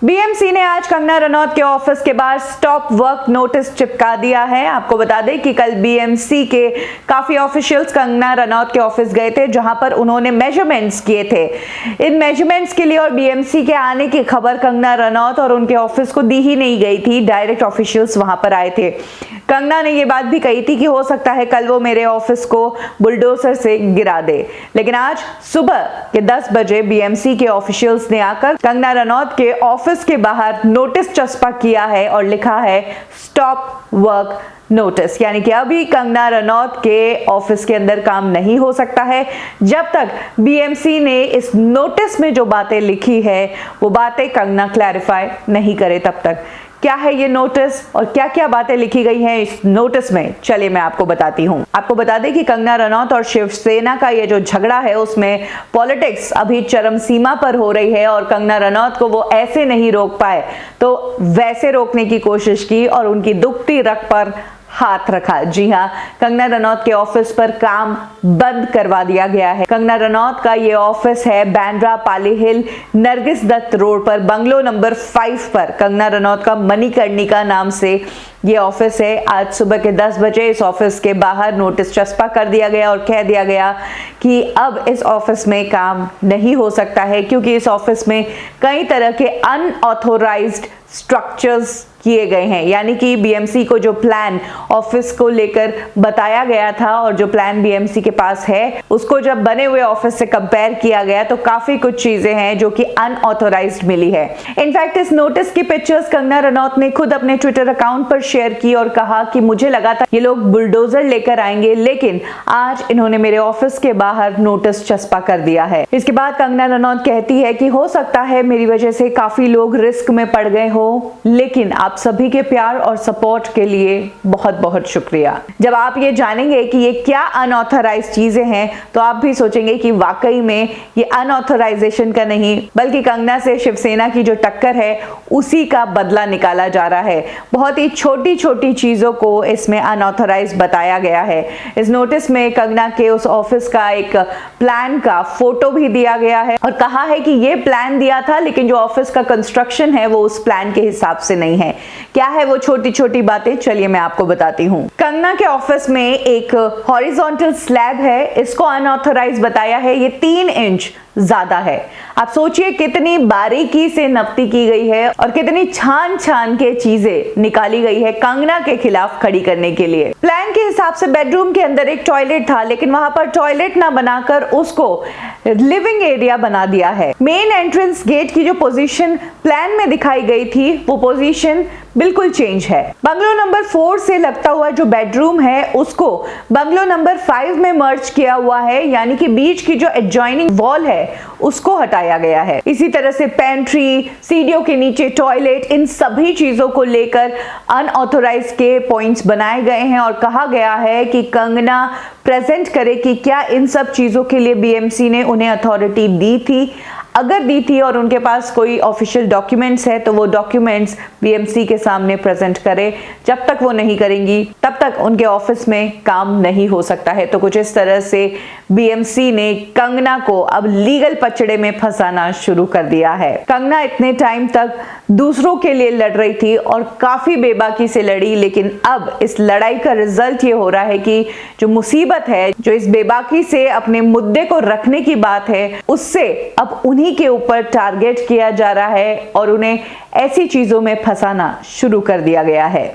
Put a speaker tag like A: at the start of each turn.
A: BMC ने आज कंगना रनौत के ऑफिस के बाहर स्टॉप वर्क नोटिस चिपका दिया है। आपको बता दें कि कल बीएमसी के काफी ऑफिशियल्स कंगना रनौत के ऑफिस गए थे, जहां पर उन्होंने मेजरमेंट्स किए थे। इन मेजरमेंट्स के लिए और बीएमसी के आने की खबर कंगना रनौत और उनके ऑफिस को दी ही नहीं गई थी, डायरेक्ट ऑफिशियल्स वहां पर आए थे। कंगना ने ये बात भी कही थी कि हो सकता है कल वो मेरे ऑफिस को बुलडोजर से गिरा दे, लेकिन आज सुबह के 10 बजे बीएमसी के ऑफिशियल्स ने आकर कंगना रनौत के ऑफिस के बाहर नोटिस चस्पा किया है और लिखा है स्टॉप वर्क नोटिस, यानी कि अभी कंगना रनौत के ऑफिस के अंदर काम नहीं हो सकता है जब तक बीएमसी ने इस नोटिस में जो बातें लिखी है वो बातें कंगना क्लैरिफाई नहीं करे तब तक। क्या है ये नोटिस और क्या क्या बातें लिखी गई हैं इस नोटिस में, चलिए मैं आपको बताती हूँ। आपको बता दें कि कंगना रनौत और शिवसेना का ये जो झगड़ा है उसमें पॉलिटिक्स अभी चरम सीमा पर हो रही है और कंगना रनौत को वो ऐसे नहीं रोक पाए तो वैसे रोकने की कोशिश की और उनकी दुखती रग पर हाथ रखा। जी हाँ, कंगना रनौत के ऑफिस पर काम बंद करवा दिया गया है। कंगना रनौत का ये ऑफिस है बांद्रा पाली हिल नरगिस दत्त रोड पर बंगलो नंबर 5 पर। कंगना रनौत का मणिकर्णिका नाम से ये ऑफिस है। आज सुबह के 10 बजे इस ऑफिस के बाहर नोटिस चस्पा कर दिया गया और कह दिया गया कि अब इस ऑफिस में काम नहीं हो सकता है, क्योंकि इस ऑफिस में कई तरह के अनऑथोराइज्ड स्ट्रक्चर्स किए गए हैं। यानी कि बीएमसी को जो प्लान ऑफिस को लेकर बताया गया था और जो प्लान बीएमसी के पास है उसको जब बने हुए ऑफिस से कंपेयर किया गया तो काफी कुछ चीजें हैं जो कि अनऑथोराइज्ड मिली है। इनफैक्ट इस नोटिस की पिक्चर्स कंगना रनौत ने खुद अपने ट्विटर अकाउंट पर शेयर की और कहा कि मुझे लगा था ये लोग बुलडोजर लेकर आएंगे, लेकिन आज इन्होंने मेरे ऑफिस के बाहर नोटिस चस्पा कर दिया है। इसके बाद कंगना रनौत कहती है कि हो सकता है मेरी वजह से काफी लोग रिस्क में पड़ गए हो, लेकिन आप सभी के प्यार और सपोर्ट के लिए बहुत बहुत शुक्रिया। जब आप ये जानेंगे कि ये क्या अनऑथराइज्ड चीजें हैं तो आप भी सोचेंगे कि वाकई में ये अनऑथराइजेशन का नहीं बल्कि कंगना से शिवसेना की जो टक्कर है उसी का बदला निकाला जा रहा है। बहुत ही छोटी छोटी चीजों को इसमें अनऑथराइज्ड बताया गया है। इस नोटिस में कंगना के उस ऑफिस का एक प्लान का फोटो भी दिया गया है और कहा है कि ये प्लान दिया था लेकिन जो ऑफिस का कंस्ट्रक्शन है वो उस प्लान के हिसाब से नहीं है। क्या है वो छोटी छोटी बातें, चलिए मैं आपको बताती हूँ। कंगना के ऑफिस में एक हॉरिजॉन्टल स्लैब है, इसको अनऑथराइज्ड बताया है। ये 3 इंच ज्यादा है। आप सोचिए कितनी बारीकी से नपती की गई है और कितनी छान छान के चीजें निकाली गई है कंगना के खिलाफ खड़ी करने के लिए। प्लान के हिसाब से बेडरूम के अंदर एक टॉयलेट था, लेकिन वहां पर टॉयलेट ना बनाकर उसको लिविंग एरिया बना दिया है। मेन एंट्रेंस गेट की जो पोजीशन प्लान में दिखाई गई थी वो पोजीशन बिल्कुल चेंज है। बंगलो नंबर 4 से लगता हुआ जो बेडरूम है उसको बंगलो नंबर 5 में मर्ज किया हुआ है, यानी कि बीच की जो एडजॉइनिंग वॉल है उसको हटाया गया है। इसी तरह से पेंट्री, सीढ़ियों के नीचे टॉयलेट, इन सभी चीजों को लेकर अनऑथोराइज्ड के पॉइंट्स बनाए गए हैं और कहा गया है कि कंगना प्रेजेंट करे कि क्या इन सब चीजों के लिए बीएमसी ने उन्हें अथॉरिटी दी थी। अगर दी थी और उनके पास कोई ऑफिशियल डॉक्यूमेंट्स है तो वो डॉक्यूमेंट्स बीएमसी के सामने प्रेजेंट करे। जब तक वो नहीं करेंगी तब तक उनके ऑफिस में काम नहीं हो सकता है। तो कुछ इस तरह से बीएमसी ने कंगना को अब लीगल पचड़े में फंसाना शुरू कर दिया है। कंगना इतने टाइम तक दूसरों के लिए लड़ रही थी और काफी बेबाकी से लड़ी, लेकिन अब इस लड़ाई का रिजल्ट ये हो रहा है कि जो मुसीबत है, जो इस बेबाकी से अपने मुद्दे को रखने की बात है, उससे अब उन्हीं के ऊपर टारगेट किया जा रहा है और उन्हें ऐसी चीजों में फंसाना शुरू कर दिया गया है।